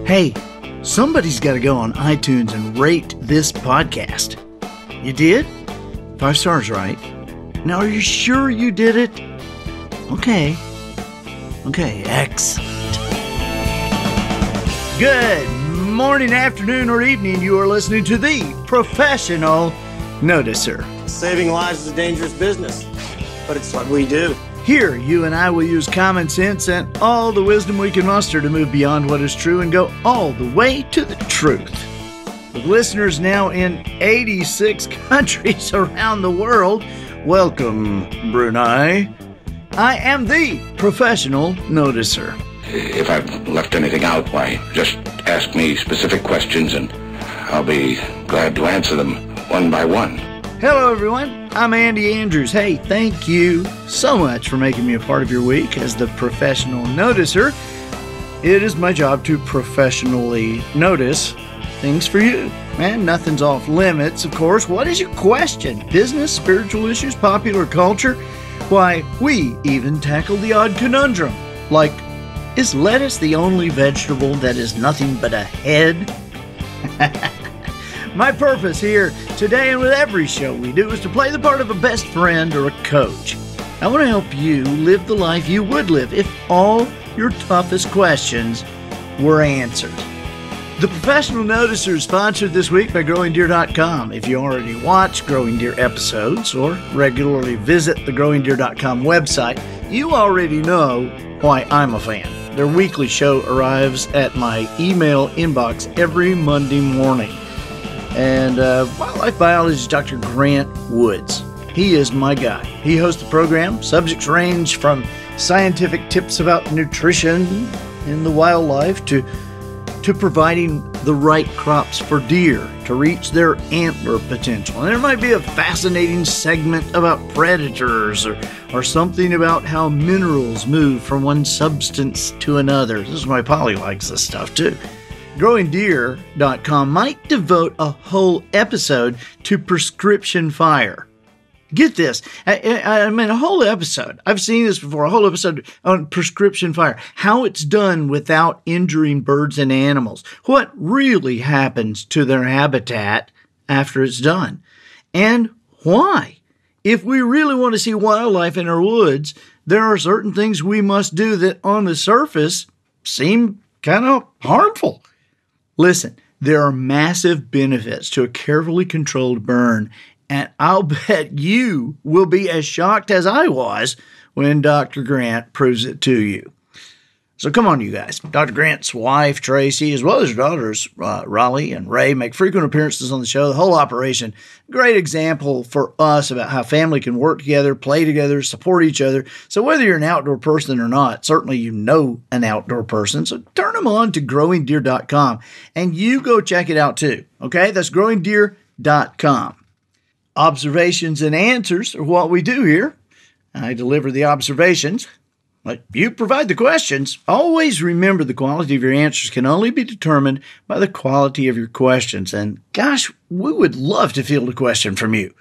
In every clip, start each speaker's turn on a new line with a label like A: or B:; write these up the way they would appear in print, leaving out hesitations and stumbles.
A: Hey, somebody's got to go on iTunes and rate this podcast. You did? 5 stars, right? Now, are you sure you did it? Okay, excellent. Good morning, afternoon, or evening. You are listening to the Professional Noticer.
B: Saving lives is a dangerous business, but it's what we do.
A: Here, you and I will use common sense and all the wisdom we can muster to move beyond what is true and go all the way to the truth. With listeners now in 86 countries around the world, welcome, Brunei. I am the Professional Noticer.
C: If I've left anything out, why, just ask me specific questions and I'll be glad to answer them one by one.
A: Hello, everyone. I'm Andy Andrews. Hey, thank you so much for making me a part of your week as the Professional Noticer. It is my job to professionally notice things for you. Man, nothing's off limits, of course. What is your question? Business, spiritual issues, popular culture? Why, we even tackle the odd conundrum. Like, is lettuce the only vegetable that is nothing but a head? My purpose here today and with every show we do is to play the part of a best friend or a coach. I want to help you live the life you would live if all your toughest questions were answered. The Professional Noticer is sponsored this week by GrowingDeer.com. If you already watch Growing Deer episodes or regularly visit the GrowingDeer.com website, you already know why I'm a fan. Their weekly show arrives at my email inbox every Monday morning. And wildlife biologist Dr. Grant Woods. He is my guy. He hosts the program. Subjects range from scientific tips about nutrition in the wildlife to providing the right crops for deer to reach their antler potential. And there might be a fascinating segment about predators or something about how minerals move from one substance to another. This is why Polly likes this stuff too. GrowingDeer.com might devote a whole episode to prescription fire. Get this. I mean, a whole episode. I've seen this before. A whole episode on prescription fire. How it's done without injuring birds and animals. What really happens to their habitat after it's done. And why? If we really want to see wildlife in our woods, there are certain things we must do that on the surface seem kind of harmful. Listen, there are massive benefits to a carefully controlled burn, and I'll bet you will be as shocked as I was when Dr. Grant proves it to you. So come on, you guys. Dr. Grant's wife, Tracy, as well as her daughters, Raleigh and Ray, make frequent appearances on the show. The whole operation, great example for us about how family can work together, play together, support each other. So whether you're an outdoor person or not, certainly you know an outdoor person. So turn them on to growingdeer.com and you go check it out too. Okay, that's growingdeer.com. Observations and answers are what we do here. I deliver the observations. But you provide the questions. Always remember the quality of your answers can only be determined by the quality of your questions. And gosh, we would love to field a question from you.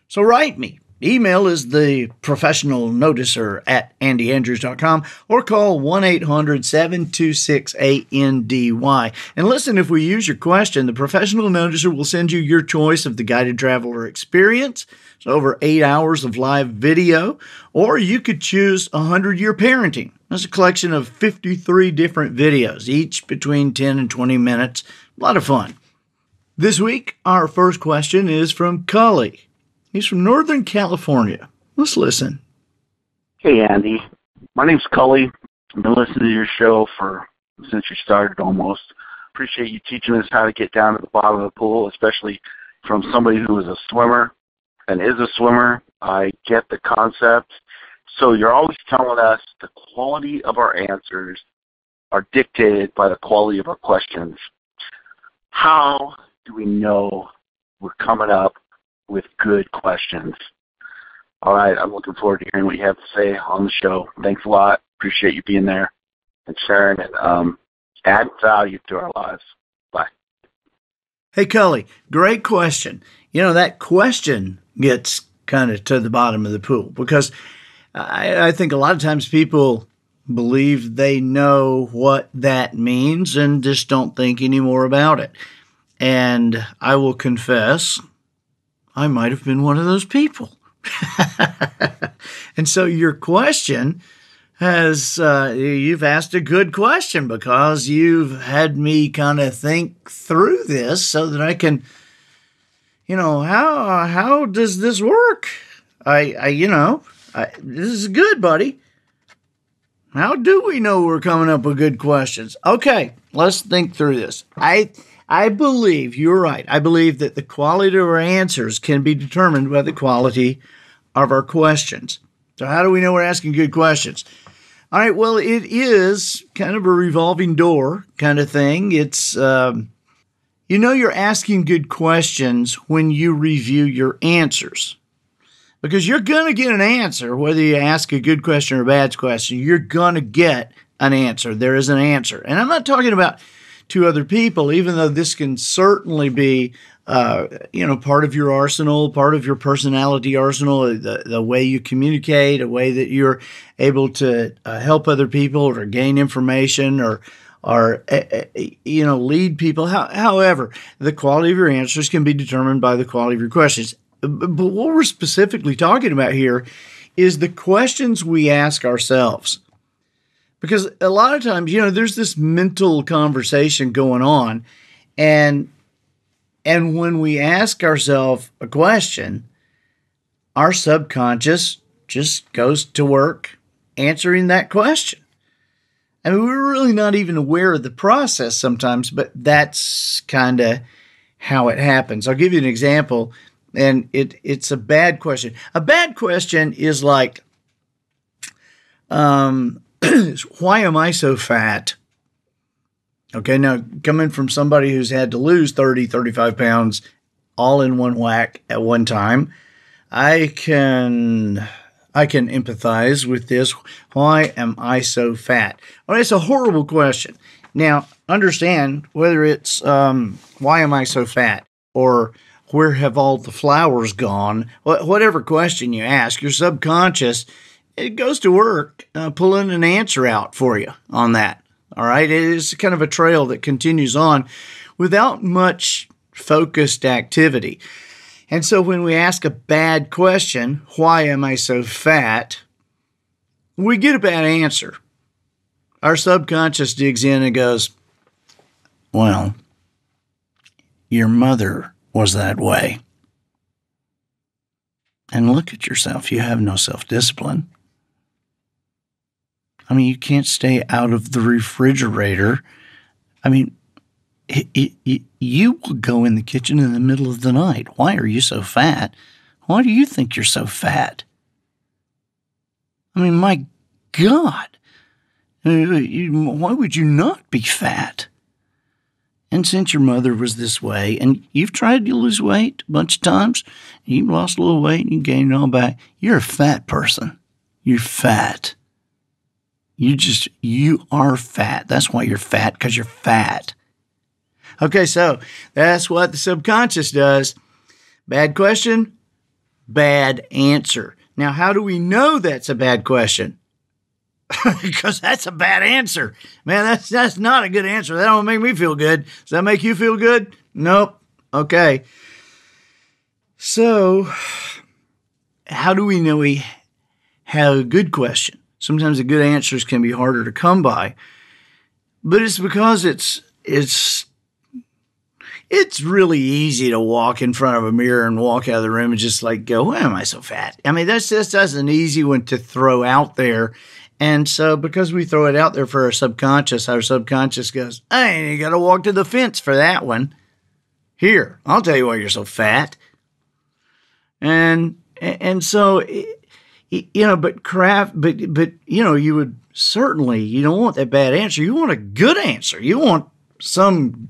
A: So write me. Email is the professional noticer at andyandrews.com or call 1-800-726-ANDY. And listen, if we use your question, the professional noticer will send you your choice of the guided traveler experience. It's over 8 hours of live video, or you could choose 100-year parenting. That's a collection of 53 different videos, each between 10 and 20 minutes. A lot of fun. This week, our first question is from Cully. He's from Northern California. Let's listen.
D: Hey, Andy. My name's Cully. I've been listening to your show since you started almost. Appreciate you teaching us how to get down to the bottom of the pool, especially from somebody who is a swimmer and is a swimmer. I get the concept. So you're always telling us the quality of our answers are dictated by the quality of our questions. How do we know we're coming up with good questions? All right, I'm looking forward to hearing what you have to say on the show. Thanks a lot. Appreciate you being there and sharing and add value to our lives. Bye.
A: Hey, Cully, great question. You know, that question gets kind of to the bottom of the pool because I think a lot of times people believe they know what that means and just don't think any more about it. And I will confess, I might have been one of those people. And so your question has, you've asked a good question because you've had me kind of think through this so that I can, how does this work? This is good, buddy. How do we know we're coming up with good questions? Okay, let's think through this. I believe you're right. I believe that the quality of our answers can be determined by the quality of our questions. So how do we know we're asking good questions? All right, well, it is kind of a revolving door kind of thing. It's, you're asking good questions when you review your answers. Because you're going to get an answer, whether you ask a good question or a bad question, you're going to get an answer. There is an answer. And I'm not talking about to other people, even though this can certainly be, part of your arsenal, part of your personality arsenal, the way you communicate, a way that you're able to help other people or gain information or lead people. However, the quality of your answers can be determined by the quality of your questions. But what we're specifically talking about here is the questions we ask ourselves. Because a lot of times, there's this mental conversation going on, and when we ask ourselves a question, our subconscious just goes to work answering that question. I mean, we're really not even aware of the process sometimes, but that's kind of how it happens. I'll give you an example. And it's a bad question. A bad question is like, why am I so fat? Okay, now coming from somebody who's had to lose 30, 35 pounds all in one whack at one time, I can empathize with this. Why am I so fat? Well, it's a horrible question. Now, understand whether it's why am I so fat or where have all the flowers gone? Whatever question you ask, your subconscious, it goes to work pulling an answer out for you on that. All right? It is kind of a trail that continues on without much focused activity. And so when we ask a bad question, why am I so fat? We get a bad answer. Our subconscious digs in and goes, well, your mother was that way. And look at yourself. You have no self-discipline. I mean, you can't stay out of the refrigerator. I mean, you will go in the kitchen in the middle of the night. Why are you so fat? Why do you think you're so fat? I mean, my God. Why would you not be fat? And since your mother was this way, and you've tried to lose weight a bunch of times, and you've lost a little weight and you gained it all back, you're a fat person. You're fat. You are fat. That's why you're fat, because you're fat. Okay, so that's what the subconscious does. Bad question, bad answer. Now, how do we know that's a bad question? Because that's a bad answer. Man, that's not a good answer. That don't make me feel good. Does that make you feel good? Nope. Okay. So, how do we know we have a good question? Sometimes the good answers can be harder to come by. But it's because it's really easy to walk in front of a mirror and walk out of the room and just like go, why am I so fat? I mean, that's an easy one to throw out there. And so because we throw it out there for our subconscious goes, hey, you got to walk to the fence for that one. Here, I'll tell you why you're so fat. And so, but you would certainly, you don't want that bad answer. You want a good answer. You want some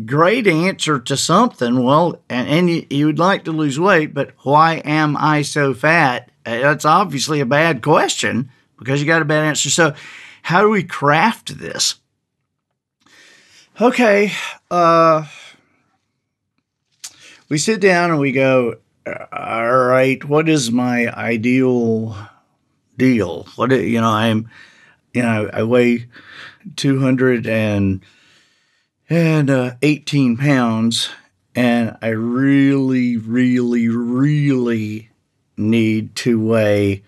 A: great answer to something. Well, and you would like to lose weight, but why am I so fat? That's obviously a bad question. Because you got a bad answer. So how do we craft this? Okay. We sit down and we go, all right, what is my ideal deal? I weigh 218 pounds, and I really, really, really need to weigh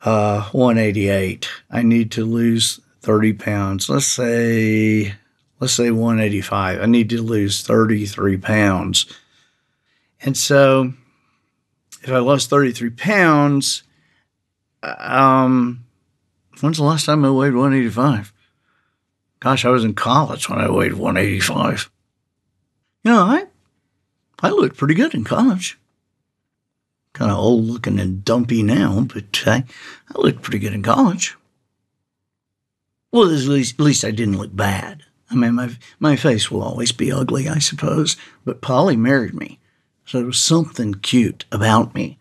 A: 188. I need to lose 30 pounds. Let's say 185. I need to lose 33 pounds. And so if I lost 33 pounds, when's the last time I weighed 185? Gosh, I was in college when I weighed 185. I looked pretty good in college. Kind of old looking and dumpy now, but I looked pretty good in college. Well, at least I didn't look bad. I mean, my face will always be ugly, I suppose, but Polly married me, so there was something cute about me.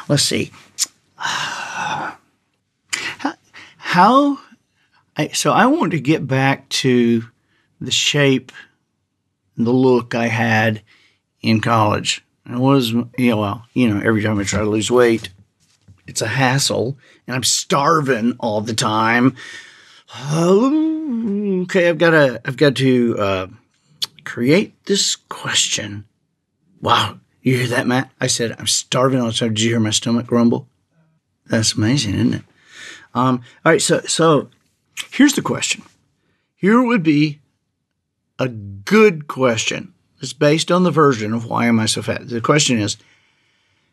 A: Let's see. So I want to get back to the shape and the look I had in college. It was, every time I try to lose weight, it's a hassle, and I'm starving all the time. Okay, I've got to create this question. Wow, you hear that, Matt? I said I'm starving all the time. Did you hear my stomach grumble? That's amazing, isn't it? All right, so here's the question. Here would be a good question. It's based on the version of Why Am I So Fat? The question is,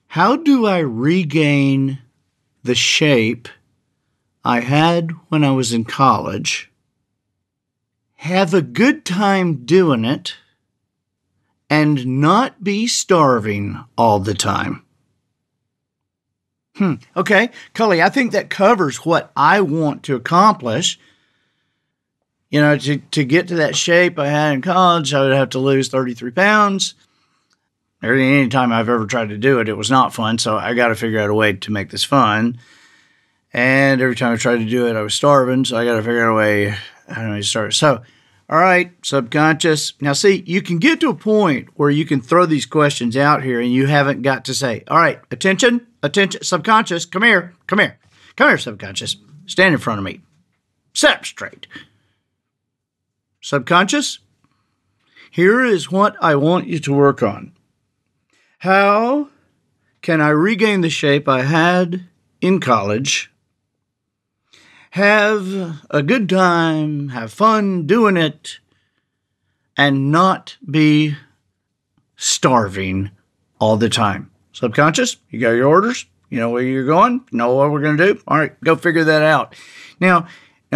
A: how do I regain the shape I had when I was in college, have a good time doing it, and not be starving all the time? Okay, Cully, I think that covers what I want to accomplish. To get to that shape I had in college, I would have to lose 33 pounds. Any time I've ever tried to do it, it was not fun, so I got to figure out a way to make this fun. And every time I tried to do it, I was starving, so I got to figure out a way how to start. So, all right, subconscious. Now, see, you can get to a point where you can throw these questions out here and you haven't got to say, all right, attention, subconscious, come here, subconscious. Stand in front of me. Sit up straight. Subconscious, here is what I want you to work on. How can I regain the shape I had in college, have a good time, have fun doing it, and not be starving all the time? Subconscious, you got your orders? You know where you're going? You know what we're going to do? All right, go figure that out. Now,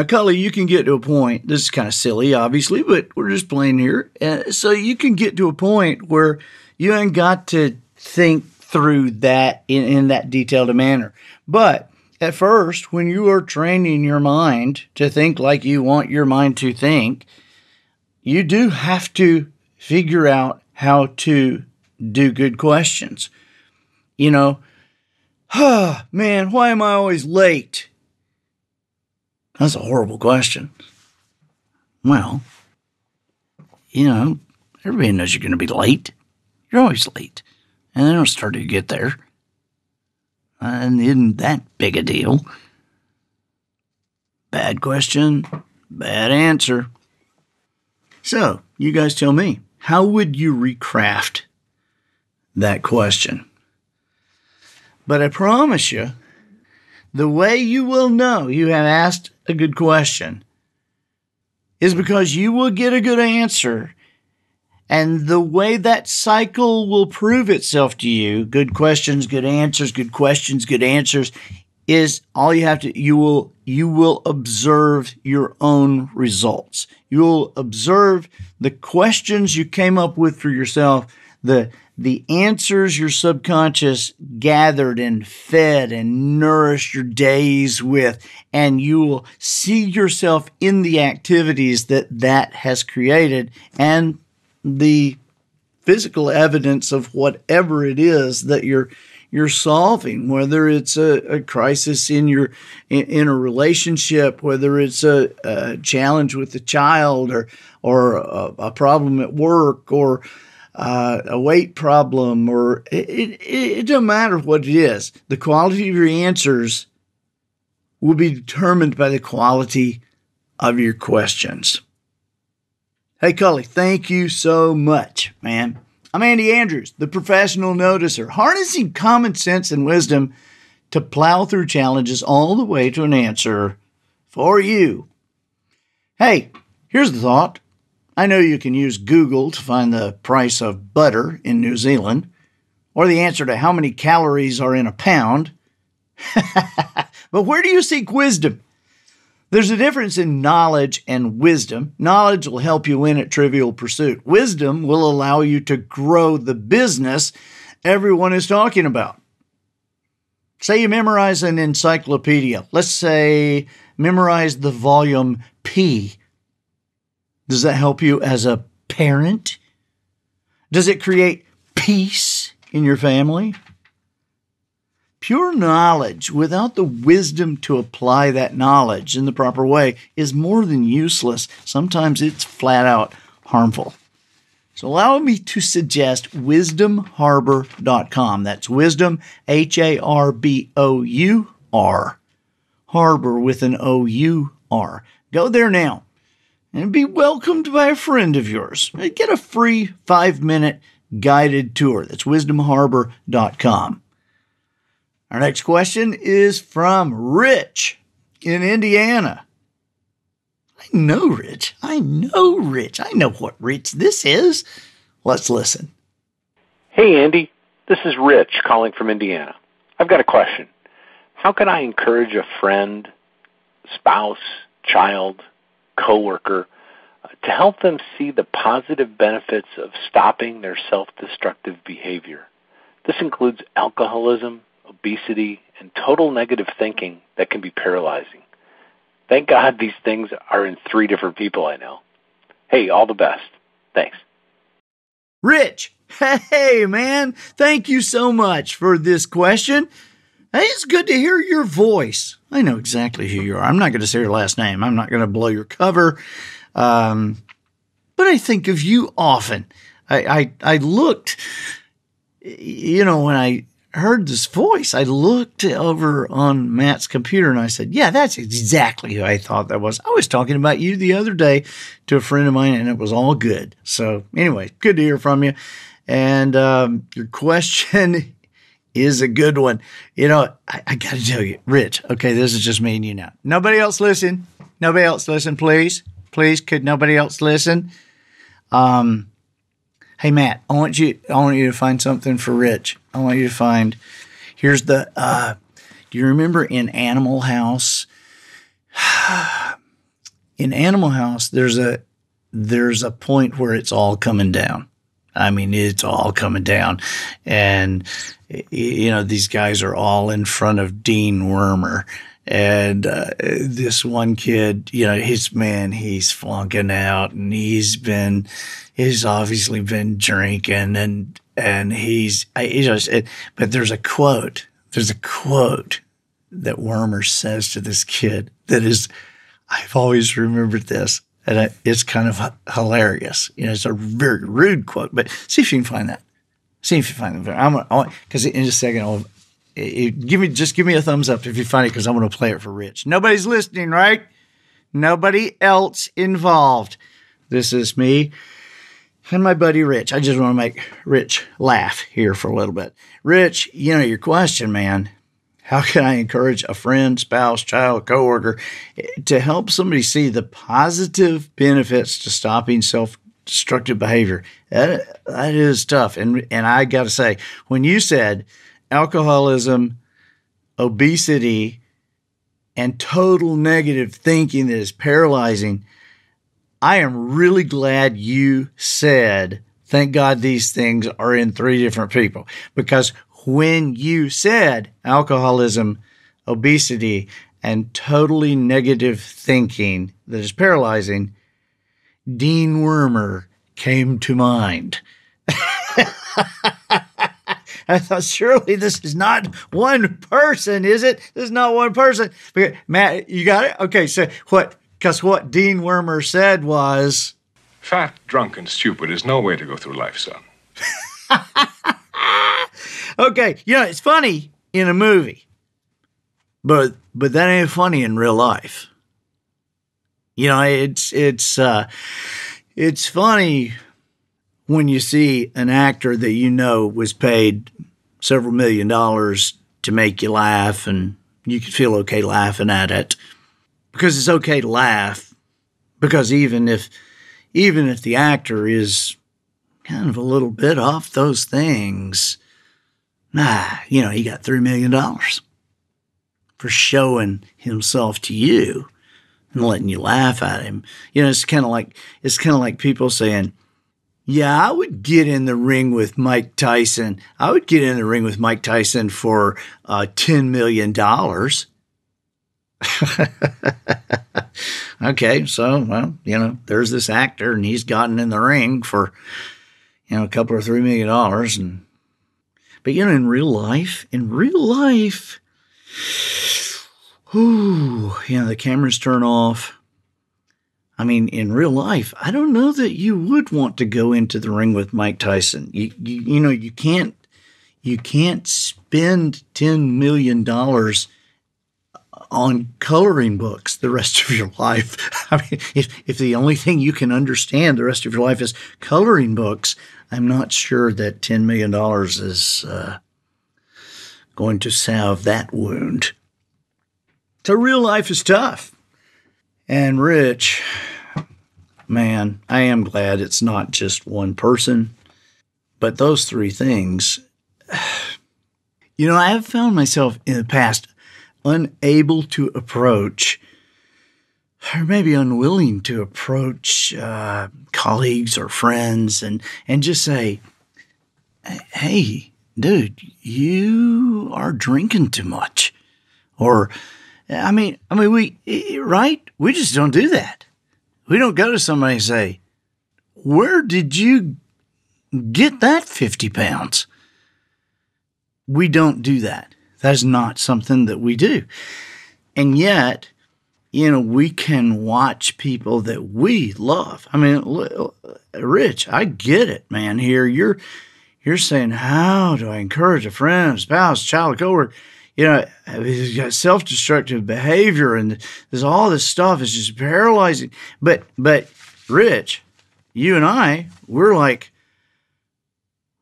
A: Cully, you can get to a point, this is kind of silly, obviously, but we're just playing here. So you can get to a point where you ain't got to think through that in that detailed a manner. But at first, when you are training your mind to think like you want your mind to think, you do have to figure out how to do good questions. Man, why am I always late? That's a horrible question. Well, everybody knows you're going to be late. You're always late. And they don't start to get there. And isn't that big a deal? Bad question, bad answer. So, you guys tell me, how would you recraft that question? But I promise you, the way you will know you have asked a good question is because you will get a good answer. And the way that cycle will prove itself to you, good questions, good answers, good questions, good answers, is all you have to, you will observe your own results. You will observe the questions you came up with for yourself, the answers your subconscious gathered and fed and nourished your days with, and you will see yourself in the activities that has created and the physical evidence of whatever it is that you're solving, whether it's a crisis in a relationship, whether it's a challenge with a child or a problem at work, or a weight problem, or it doesn't matter what it is. The quality of your answers will be determined by the quality of your questions. Hey, Cully, thank you so much, man. I'm Andy Andrews, the professional noticer, harnessing common sense and wisdom to plow through challenges all the way to an answer for you. Hey, here's the thought. I know you can use Google to find the price of butter in New Zealand, or the answer to how many calories are in a pound. But where do you seek wisdom? There's a difference in knowledge and wisdom. Knowledge will help you win at Trivial Pursuit. Wisdom will allow you to grow the business everyone is talking about. Say you memorize an encyclopedia. Let's say memorize the volume P. Does that help you as a parent? Does it create peace in your family? Pure knowledge without the wisdom to apply that knowledge in the proper way is more than useless. Sometimes it's flat out harmful. So allow me to suggest wisdomharbor.com. That's wisdom, H-A-R-B-O-U-R. Harbor with an O-U-R. Go there now and be welcomed by a friend of yours. Get a free 5-minute guided tour. That's wisdomharbor.com. Our next question is from Rich in Indiana. I know Rich. I know what Rich this is. Let's listen.
E: Hey, Andy. This is Rich calling from Indiana. I've got a question. How can I encourage a friend, spouse, child, coworker to help them see the positive benefits of stopping their self-destructive behavior? This includes alcoholism, obesity, and total negative thinking that can be paralyzing. Thank God these things are in 3 different people I know. Hey, all the best. Thanks.
A: Rich, hey, man. Thank you so much for this question. Hey, it's good to hear your voice. I know exactly who you are. I'm not going to say your last name. I'm not going to blow your cover. But I think of you often. I looked, when I heard this voice, I looked over on Matt's computer and I said, yeah, that's exactly who I thought that was. I was talking about you the other day to a friend of mine and it was all good. So anyway, good to hear from you. And your question is a good one. I got to tell you, Rich, okay, this is just me and you now. Nobody else listen. Nobody else listen, please. Please, could nobody else listen? Hey, Matt, I want you to find something for Rich. I want you to find, here's the, do you remember in Animal House? In Animal House, there's a point where it's all coming down. I mean, it's all coming down. And, these guys are all in front of Dean Wormer. And this one kid, he's flunking out and he's obviously been drinking and but there's a quote that Wormer says to this kid that is, I've always remembered this and it's kind of hilarious. It's a very rude quote, but see if you can find that. Because in just a second, give me a thumbs up if you find it, because I'm going to play it for Rich. Nobody's listening, right? Nobody else involved. This is me and my buddy Rich. I just want to make Rich laugh here for a little bit. Rich, your question, man. How can I encourage a friend, spouse, child, coworker to help somebody see the positive benefits to stopping self-destructive behavior? That is tough. And I got to say, when you said alcoholism, obesity, and total negative thinking that is paralyzing, I am really glad you said, thank God these things are in 3 different people. Because when you said alcoholism, obesity, and totally negative thinking that is paralyzing, Dean Wormer came to mind. I thought, surely this is not one person, is it? This is not one person. Matt, you got it? Okay, so because what Dean Wormer said was,
F: fat, drunk, and stupid is no way to go through life, son.
A: Okay, it's funny in a movie, but that ain't funny in real life. It's funny when you see an actor that was paid several $1,000,000 to make you laugh, and you can feel okay laughing at it because it's okay to laugh, because even if the actor is kind of a little bit off those things, he got $3 million for showing himself to you and letting you laugh at him. It's kind of like people saying, yeah, I would get in the ring with Mike Tyson. I would get in the ring with Mike Tyson for $10 million. Okay, so, there's this actor, and he's gotten in the ring for, a couple or $3 million. But, in real life, the cameras turn off. I mean, in real life, I don't know that you would want to go into the ring with Mike Tyson. You can't spend $10 million on coloring books the rest of your life. I mean, if the only thing you can understand the rest of your life is coloring books, I'm not sure that $10 million is going to salve that wound. So real life is tough. And Rich, man, I am glad it's not just one person, but those three things. I have found myself in the past unable to approach, or maybe unwilling to approach colleagues or friends and just say, hey, dude, you are drinking too much. Or, we just don't do that. We don't go to somebody and say, where did you get that 50 pounds? We don't do that. That's not something that we do. And yet, we can watch people that we love. I mean, Rich, I get it, man. Here, you're saying, how do I encourage a friend, spouse, child, coworker? He's got self-destructive behavior, and there's all this stuff is just paralyzing. But Rich, you and we're like,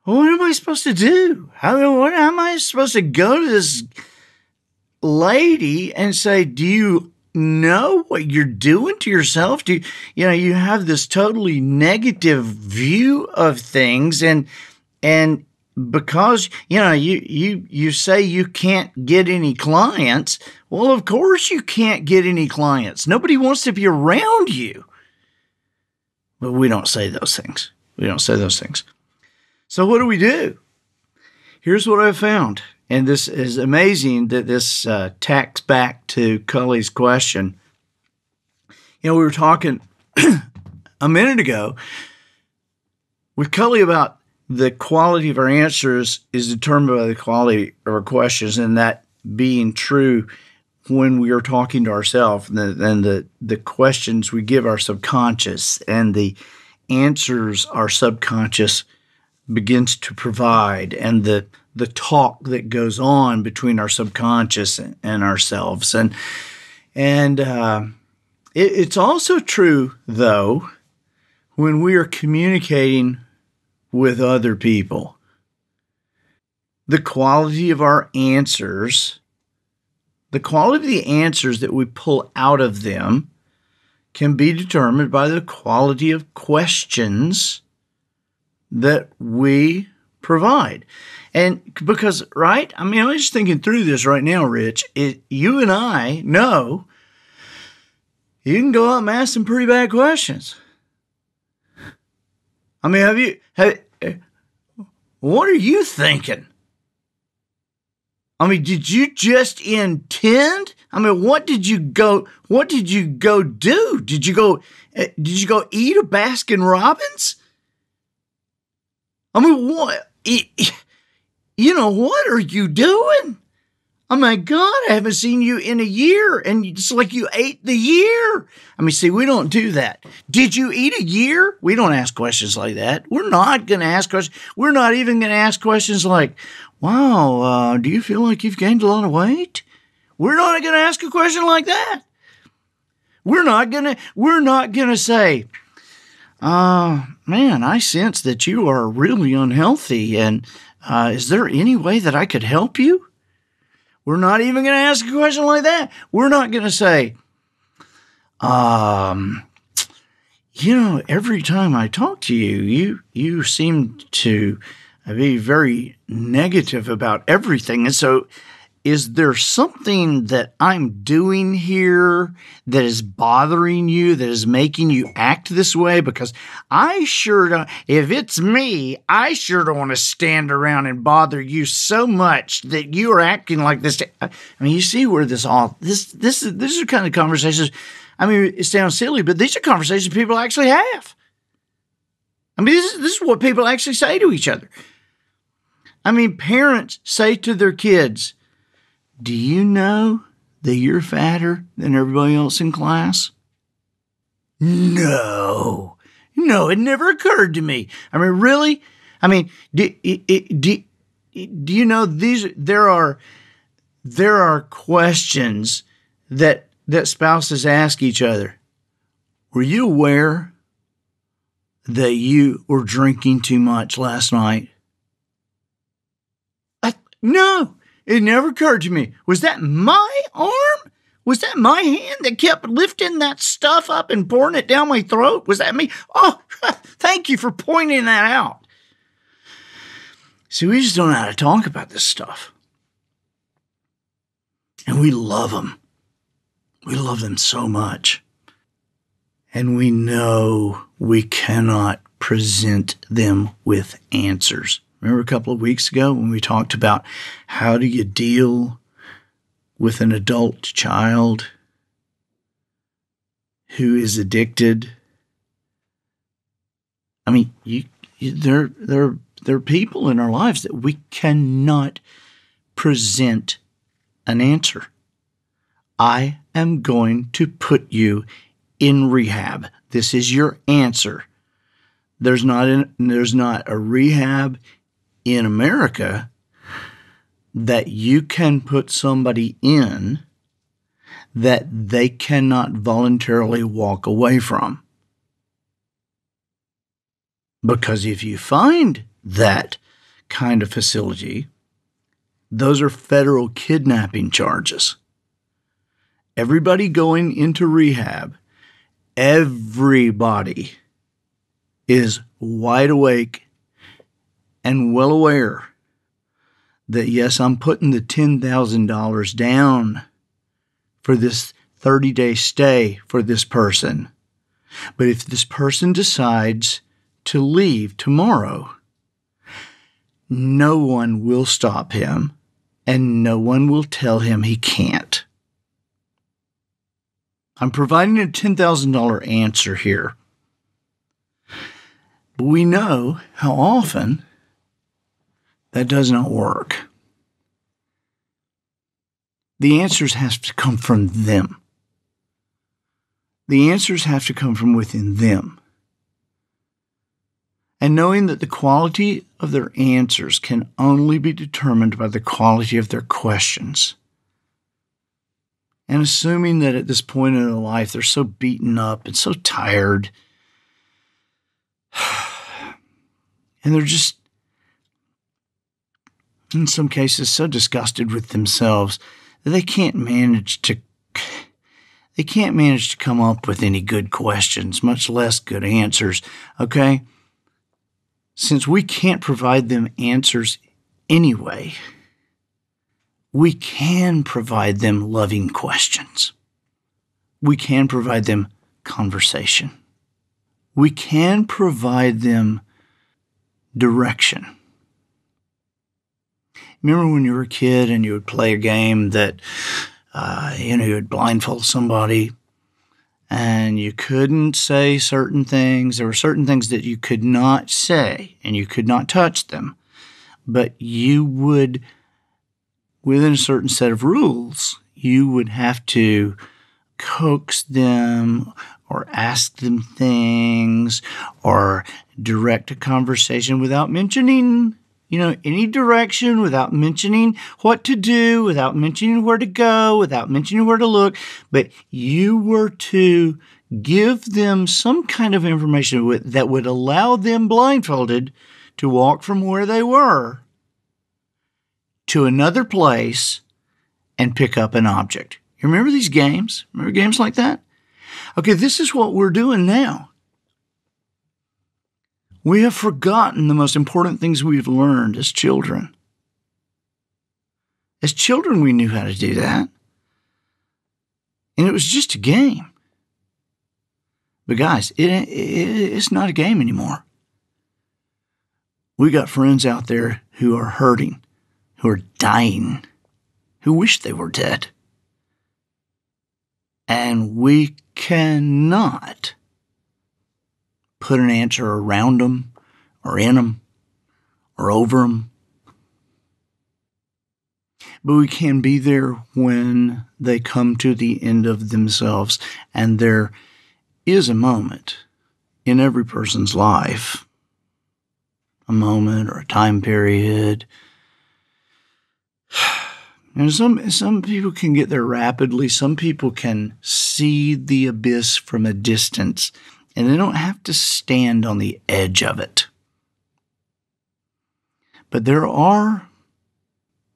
A: what am I supposed to do? What am I supposed to go to this lady and say, do you know what you're doing to yourself? Do you have this totally negative view of things, and because you say you can't get any clients. Well, of course you can't get any clients. Nobody wants to be around you. But we don't say those things. So what do? Here's what I found. And this is amazing that this tacks back to Cully's question. We were talking a minute ago with Cully about the quality of our answers is determined by the quality of our questions, and that being true when we are talking to ourselves, and the questions we give our subconscious and the answers our subconscious begins to provide, and the talk that goes on between our subconscious and ourselves. And it's also true, though, when we are communicating with other people. The quality of our answers, the quality of the answers that we pull out of them can be determined by the quality of questions that we provide. And because, right? I mean, I'm just thinking through this right now, Rich. You and I know you can go out and ask some pretty bad questions. I mean, what are you thinking? I mean, did you just intend? I mean, what did you go do? Did you go eat a Baskin Robbins? I mean, what? What are you doing? Oh my God, I haven't seen you in a year. And it's like you ate the year. I mean, see, we don't do that. Did you eat a year? We don't ask questions like that. We're not going to ask questions. We're not even going to ask questions like, wow, do you feel like you've gained a lot of weight? We're not going to ask a question like that. We're not going to say, man, I sense that you are really unhealthy. And is there any way that I could help you? We're not even going to ask a question like that. We're not going to say, every time I talk to you, you seem to be very negative about everything. And so is there something that I'm doing here that is bothering you, that is making you act this way? Because I sure don't, if it's me, I sure don't want to stand around and bother you so much that you are acting like this. I mean, you see where these are kind of conversations. I mean, it sounds silly, but these are conversations people actually have. I mean, this is what people actually say to each other. I mean, parents say to their kids, do you know that you're fatter than everybody else in class? No, it never occurred to me. I mean, really? I mean, do you know there are questions that spouses ask each other. Were you aware that you were drinking too much last night? No. It never occurred to me. Was that my arm? Was that my hand that kept lifting that stuff up and pouring it down my throat? Was that me? Oh, thank you for pointing that out. See, we just don't know how to talk about this stuff. And we love them. We love them so much. And we know we cannot present them with answers. Remember a couple of weeks ago when we talked about how do you deal with an adult child who is addicted? I mean, there are people in our lives that we cannot present an answer. I am going to put you in rehab. This is your answer. There's not a rehab in America that you can put somebody in that they cannot voluntarily walk away from. Because if you find that kind of facility, those are federal kidnapping charges. Everybody going into rehab, everybody is wide awake and well aware that, yes, I'm putting the $10,000 down for this 30-day stay for this person. But if this person decides to leave tomorrow, no one will stop him and no one will tell him he can't. I'm providing a $10,000 answer here. But we know how often that does not work. The answers have to come from them. The answers have to come from within them. And knowing that the quality of their answers can only be determined by the quality of their questions. And assuming that at this point in their life they're so beaten up and so tired, and they're just, in some cases, so disgusted with themselves that they can't manage to come up with any good questions, much less good answers, okay? Since we can't provide them answers anyway, we can provide them loving questions. We can provide them conversation. We can provide them direction. Remember when you were a kid and you would play a game that, you would blindfold somebody and you couldn't say certain things. There were certain things that you could not say and you could not touch them, but you would within a certain set of rules. You would have to coax them or ask them things or direct a conversation without mentioning, any direction, without mentioning what to do, without mentioning where to go, without mentioning where to look. But you were to give them some kind of information that would allow them blindfolded to walk from where they were to another place and pick up an object. You remember these games? Remember games like that? Okay, this is what we're doing now. We have forgotten the most important things we've learned as children. As children, we knew how to do that. And it was just a game. But guys, it's not a game anymore. We got friends out there who are hurting, who are dying, who wish they were dead. And we cannot put an answer around them or in them or over them. But we can be there when they come to the end of themselves. And there is a moment in every person's life, a moment or a time period. And some people can get there rapidly. Some people can see the abyss from a distance, and they don't have to stand on the edge of it. But there are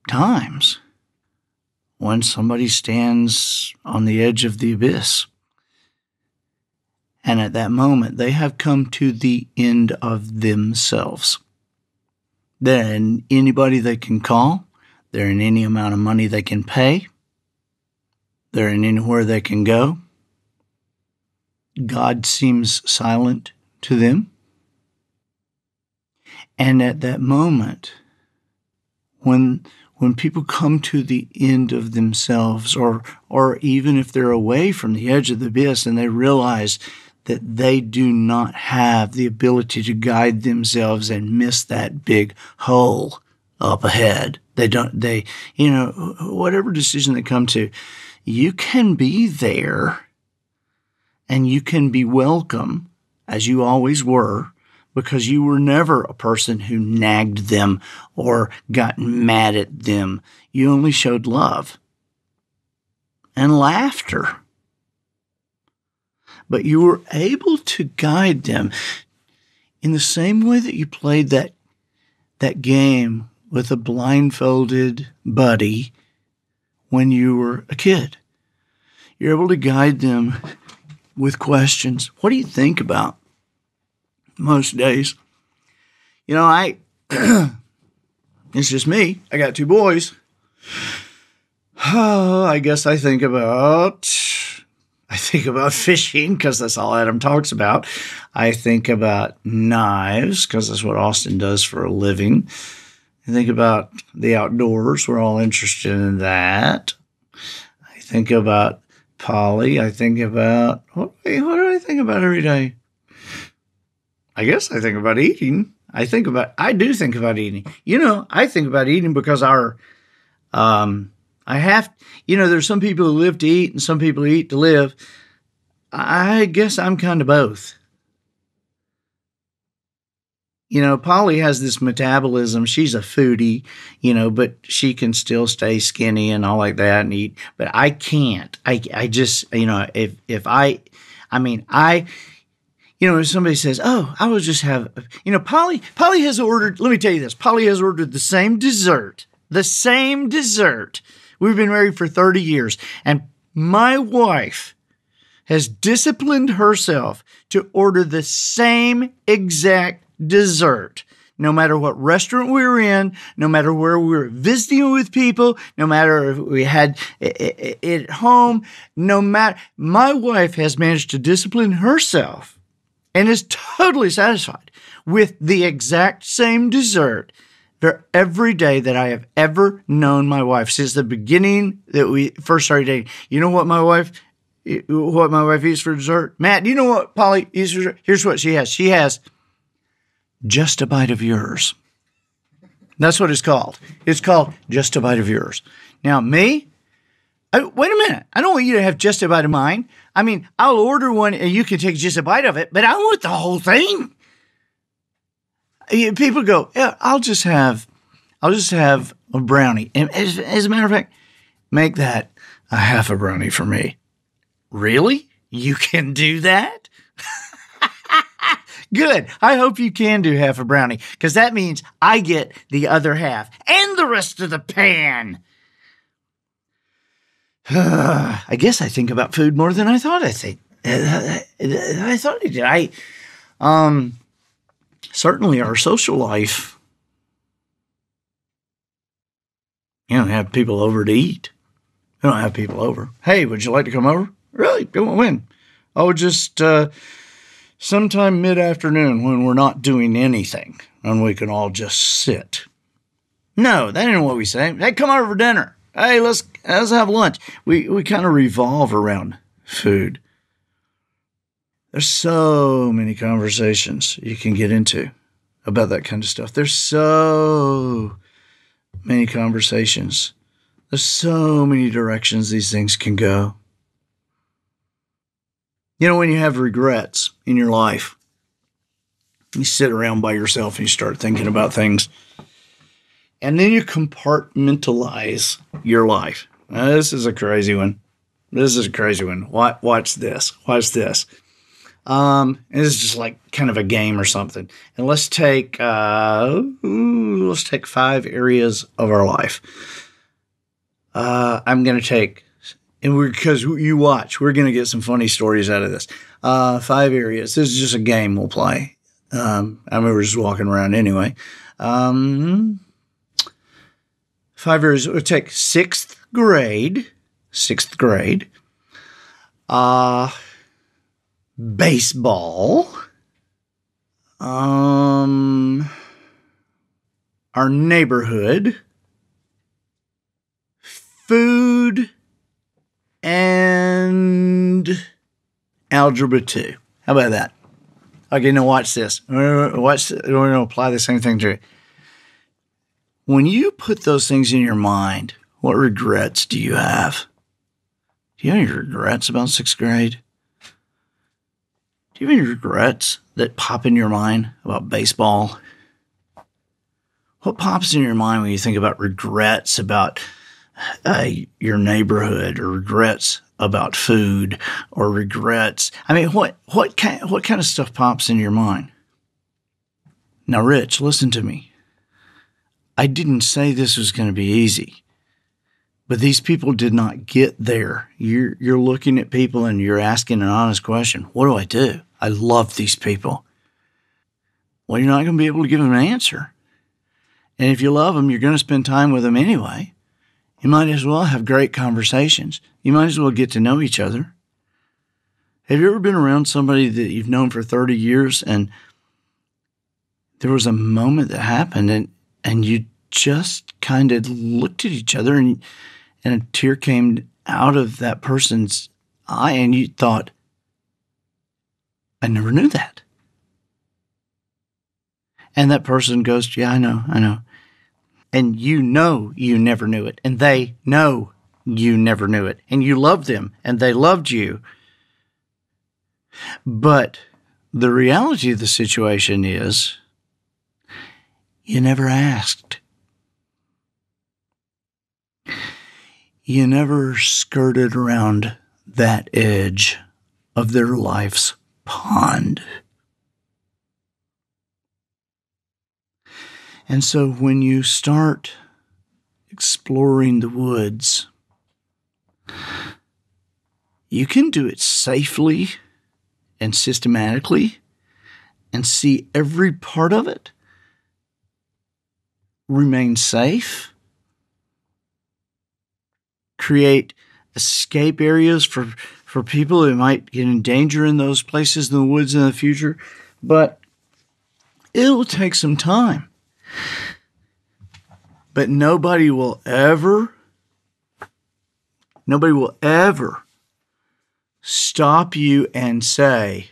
A: times when somebody stands on the edge of the abyss. And at that moment, they have come to the end of themselves. Then anybody they can call, they're in any amount of money they can pay, they're in anywhere they can go. God seems silent to them. And at that moment, when people come to the end of themselves, or even if they're away from the edge of the abyss and they realize that they do not have the ability to guide themselves and miss that big hole up ahead. Whatever decision they come to, you can be there and you can be welcome as you always were, because you were never a person who nagged them or got mad at them. You only showed love and laughter. But you were able to guide them in the same way that you played that game with a blindfolded buddy when you were a kid. You're able to guide them with questions. What do you think about most days? It's just me. I got 2 boys. I guess I think about fishing because that's all Adam talks about. I think about knives because that's what Austin does for a living. I think about the outdoors. We're all interested in that. I think about Polly. I think about, what do I think about every day? I guess I think about eating. I do think about eating. I think about eating because there's some people who live to eat and some people who eat to live. I guess I'm kind of both. Polly has this metabolism. She's a foodie, but she can still stay skinny and all like that and eat. But I can't. I just, if somebody says, oh, I will just have, Polly has ordered, let me tell you this, Polly has ordered the same dessert. We've been married for 30 years, and my wife has disciplined herself to order the same exact dessert, no matter what restaurant we were in, no matter where we were visiting with people, no matter if we had it at home, my wife has managed to discipline herself and is totally satisfied with the exact same dessert for every day that I have ever known my wife since the beginning that we first started dating. You know what my wife eats for dessert? Matt, do you know what Polly eats for dessert? Here's what she has. She has just a bite of yours. That's what it's called. It's called Just a Bite of Yours. Now, me, wait a minute. I don't want you to have just a bite of mine. I mean, I'll order one and you can take just a bite of it, but I want the whole thing. People go, yeah, I'll just have a brownie. And as a matter of fact, make that a half a brownie for me. Really? You can do that? Good. I hope you can do half a brownie, because that means I get the other half and the rest of the pan. I guess I think about food more than I thought I think. I thought I did. Certainly our social life, you don't have people over to eat. You don't have people over. Hey, would you like to come over? Really? When? Oh, just sometime mid-afternoon when we're not doing anything and we can all just sit. No, that ain't what we say. Hey, come over for dinner. Hey, let's have lunch. We kind of revolve around food. There's so many conversations you can get into about that kind of stuff. There's so many conversations. There's so many directions these things can go. You know, when you have regrets in your life, you sit around by yourself and you start thinking about things. And then you compartmentalize your life. Now, this is a crazy one. Watch this. Watch this. This is just like kind of a game or something. And let's take 5 areas of our life. I'm going to take, because you watch, we're going to get some funny stories out of this. 5 areas. This is just a game we'll play. I mean, we're just walking around anyway. 5 areas. We'll take 6th grade. Baseball. Our neighborhood. Food. And Algebra 2. How about that? Okay, now watch this. We're going to apply the same thing to it. When you put those things in your mind, what regrets do you have? Do you have any regrets about 6th grade? Do you have any regrets that pop in your mind about baseball? What pops in your mind when you think about regrets about your neighborhood, or regrets about food, or regrets? I mean, what kind of stuff pops in your mind? Now, Rich, listen to me. I didn't say this was going to be easy, but these people did not get there. You're looking at people and you're asking an honest question. What do I do? I love these people. Well, you're not going to be able to give them an answer. And if you love them, you're going to spend time with them anyway. You might as well have great conversations. You might as well get to know each other. Have you ever been around somebody that you've known for 30 years and there was a moment that happened and you just kind of looked at each other and a tear came out of that person's eye and you thought, I never knew that. And that person goes, yeah, I know. And you know you never knew it. And they know you never knew it. And you loved them and they loved you. But the reality of the situation is you never asked. You never skirted around that edge of their life's pond. And so when you start exploring the woods, you can do it safely and systematically and see every part of it, remain safe, create escape areas for people who might get in danger in those places in the woods in the future, but it'll take some time. But nobody will ever stop you and say,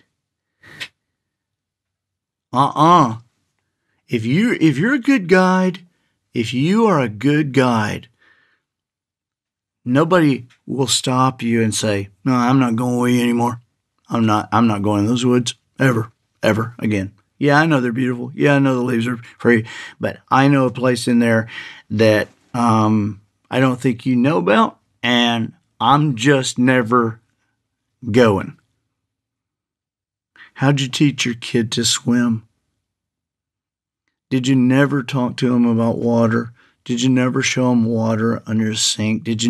A: if you're a good guide, if you are a good guide, nobody will stop you and say, no, I'm not going with you anymore. I'm not going in those woods ever again. Yeah, I know they're beautiful. Yeah, I know the leaves are free, but I know a place in there that I don't think you know about, and I'm just never going. How'd you teach your kid to swim? Did you never talk to them about water? Did you never show them water under a sink? Did they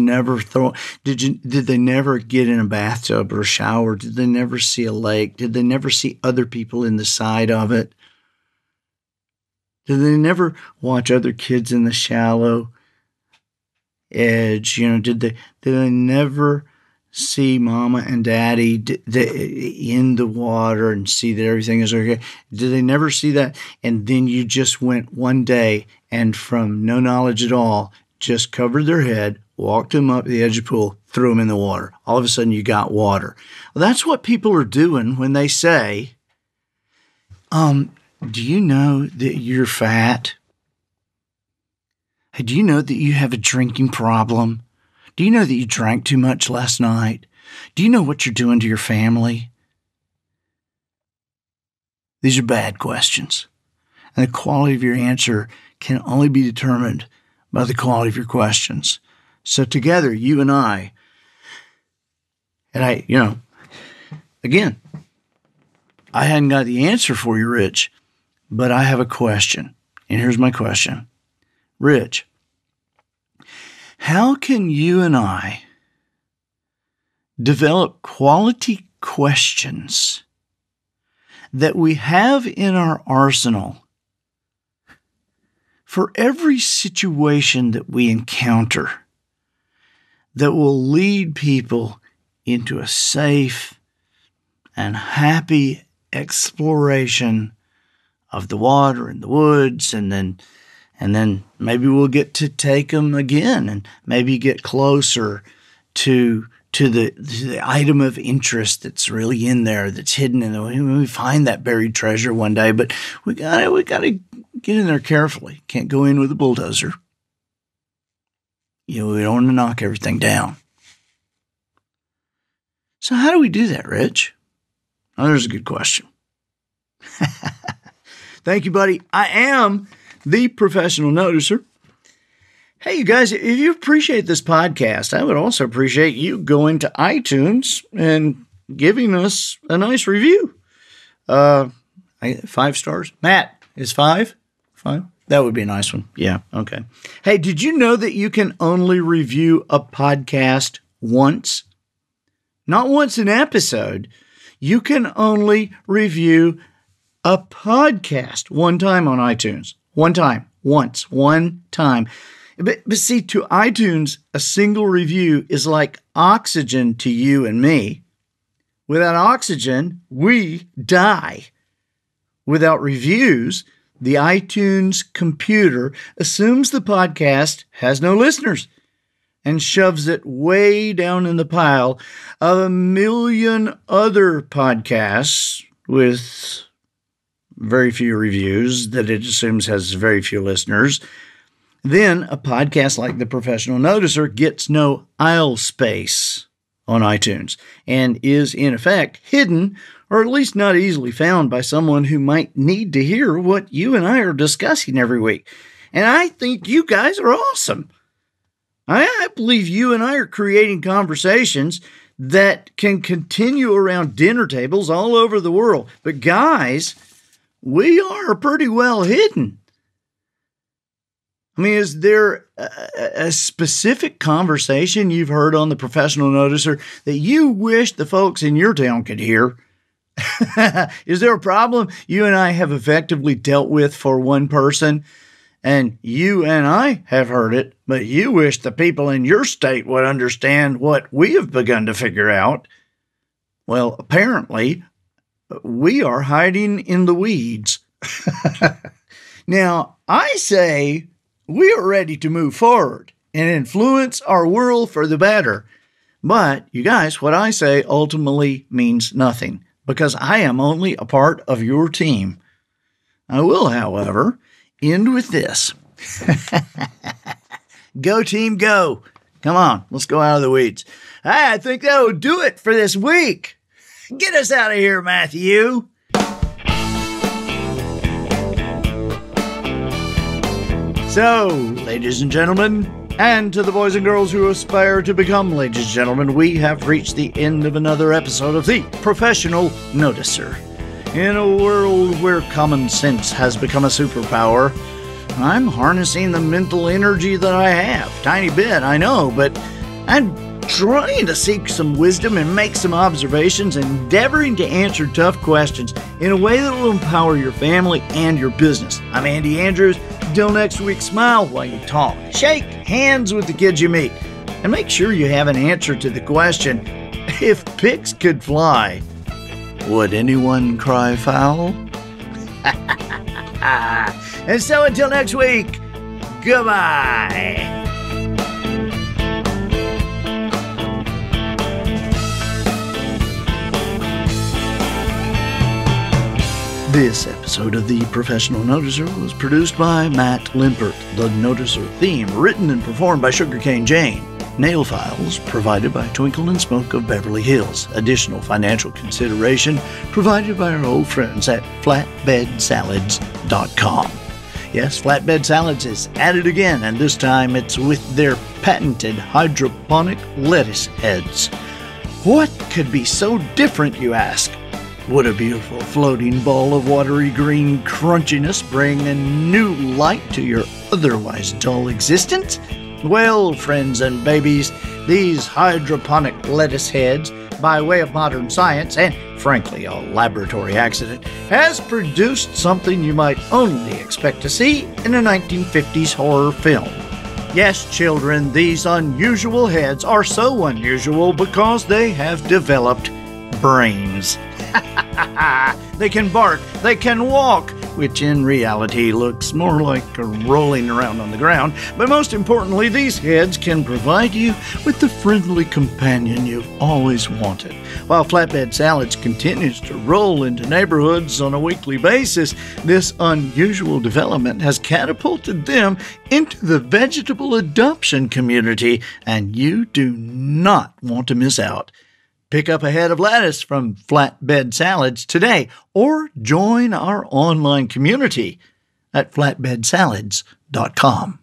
A: never get in a bathtub or a shower? Did they never see a lake? Did they never see other people in the side of it? Did they never watch other kids in the shallow edge? Did they never see mama and daddy in the water and see that everything is okay? Did they never see that? And then you just went one day and from no knowledge at all, just covered their head, walked them up the edge of the pool, threw them in the water. All of a sudden you got water. Well, that's what people are doing when they say, do you know that you're fat? Hey, do you know that you have a drinking problem? Do you know that you drank too much last night? Do you know what you're doing to your family? These are bad questions. And the quality of your answer can only be determined by the quality of your questions. So together, you and I, again, I hadn't got the answer for you, Rich, but I have a question. And here's my question. Rich, how can you and I develop quality questions that we have in our arsenal for every situation that we encounter that will lead people into a safe and happy exploration of the water and the woods, and then maybe we'll get to take them again and maybe get closer to the item of interest that's really in there, that's hidden in there. We find that buried treasure one day, but we gotta get in there carefully. Can't go in with a bulldozer. We don't want to knock everything down. So how do we do that, Rich? Oh, there's a good question. Thank you, buddy. I am the professional noticer. Hey, you guys, if you appreciate this podcast, I would also appreciate you going to iTunes and giving us a nice review. 5 stars. Matt, is 5? 5? That would be a nice one. Yeah, okay. Hey, did you know that you can only review a podcast once? Not once an episode. You can only review a podcast one time on iTunes. One time. But see, to iTunes, a single review is like oxygen to you and me. Without oxygen, we die. Without reviews, the iTunes computer assumes the podcast has no listeners and shoves it way down in the pile of a million other podcasts with very few reviews that it assumes has very few listeners. Then a podcast like The Professional Noticer gets no aisle space on iTunes and is in effect hidden, or at least not easily found by someone who might need to hear what you and I are discussing every week. And I think you guys are awesome. I believe you and I are creating conversations that can continue around dinner tables all over the world. But guys, we are pretty well hidden. I mean, is there a specific conversation you've heard on The Professional Noticer that you wish the folks in your town could hear? Is there a problem you and I have effectively dealt with for one person, and you and I have heard it, but you wish the people in your state would understand what we have begun to figure out? Well, apparently, we are hiding in the weeds. Now, I say we are ready to move forward and influence our world for the better. But, you guys, what I say ultimately means nothing, because I am only a part of your team. I will, however, end with this. Go team, go. Come on, let's go out of the weeds. I think that will do it for this week. Get us out of here, Matthew. So, ladies and gentlemen, and to the boys and girls who aspire to become ladies and gentlemen, we have reached the end of another episode of The Professional Noticer. In a world where common sense has become a superpower, I'm harnessing the mental energy that I have. Tiny bit, I know, but I'm trying to seek some wisdom and make some observations, endeavoring to answer tough questions in a way that will empower your family and your business. I'm Andy Andrews. Till next week, smile while you talk. Shake hands with the kids you meet. And make sure you have an answer to the question, if pigs could fly, would anyone cry foul? And so until next week, goodbye. This episode of The Professional Noticer was produced by Matt Limpert. The Noticer theme written and performed by Sugarcane Jane. Nail files provided by Twinkle and Smoke of Beverly Hills. Additional financial consideration provided by our old friends at flatbedsalads.com. Yes, Flatbed Salads is at it again, and this time it's with their patented hydroponic lettuce heads. What could be so different, you ask? Would a beautiful floating ball of watery green crunchiness bring a new light to your otherwise dull existence? Well, friends and babies, these hydroponic lettuce heads, by way of modern science and, frankly, a laboratory accident, has produced something you might only expect to see in a 1950s horror film. Yes, children, these unusual heads are so unusual because they have developed brains. They can bark, they can walk, which in reality looks more like rolling around on the ground. But most importantly, these heads can provide you with the friendly companion you've always wanted. While Flatbed Salads continues to roll into neighborhoods on a weekly basis, this unusual development has catapulted them into the vegetable adoption community, and you do not want to miss out. Pick up a head of lettuce from Flatbed Salads today, or join our online community at flatbedsalads.com.